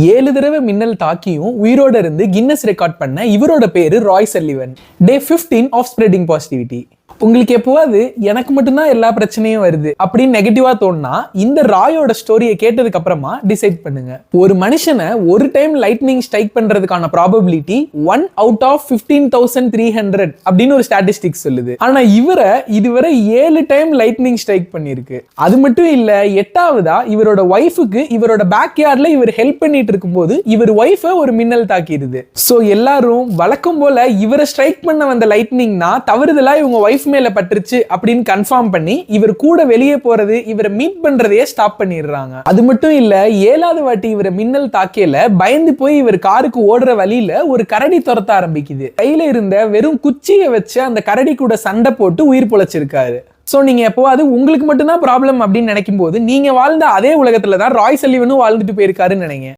7 தடவை மின்னல் தாக்கியும் உயிரோட இருந்து கின்னஸ் ரெக்கார்ட் பண்ண இவரோட பேரு Roy Sullivan. Day 15 of spreading positivity. உங்களுக்கு எப்போவாது எனக்கு மட்டும்தான் எல்லா பிரச்சனையும் வருது அப்படின்னு நெகட்டிவா தோணுனா இந்த ராயோட ஸ்டோரியை கேட்டதுக்கு அப்புறமா டிசைட் பண்ணுங்க. ஒரு மனுஷனை ஒரு டைம் லைட்னிங் ஸ்ட்ரைக் பண்றதுக்கான ப்ராபபிலிட்டி 1 out of 15,300 அப்படின்னு ஒரு ஸ்டாட்டிஸ்டிக்ஸ் சொல்லுது. ஆனா இவரை இதுவரை 7 டைம் லைட்னிங் ஸ்ட்ரைக் பண்ணிருக்கு. அது மட்டும் இல்ல, 8வதா இவரோட ஒய்ஃபுக்கு இவரோட பேக் யார்ட்ல இவர் ஹெல்ப் பண்ணிட்டு இருக்கும்போது இவர் ஒய்ஃபை ஒரு மின்னல் தாக்கிடுது. சோ எல்லாரும் வழக்கம் போல இவரை ஸ்ட்ரைக் பண்ண வந்த லைட்னிங்னா தவறுதலா இவங்க ஒய்ஃப் மேல பட்டுருச்சு அப்படின்னு கன்ஃபார்ம் பண்ணி இவர் கூட வெளியே போறது, இவரை மீட் பண்றதையே ஸ்டாப் பண்ணிடுறாங்க. அது மட்டும் இல்ல, 7வது வாட்டி இவரை மின்னல் தாக்கியல பயந்து போய் இவர் காருக்கு ஓடுற வழியில ஒரு கரடி துரத்த ஆரம்பிக்குது. கையில இருந்த வெறும் குச்சியை வச்சு அந்த கரடி கூட சண்டை போட்டு உயிர் பொழைச்சிருக்காரு. சோ நீங்க எப்போவாது உங்களுக்கு மட்டும்தான் ப்ராப்ளம் அப்படின்னு நினைக்கும் போது நீங்க வாழ்ந்த அதே உலகத்துல தான் ராய் சல்லிவனும் வாழ்ந்துட்டு போயிருக்காருன்னு நினைங்க.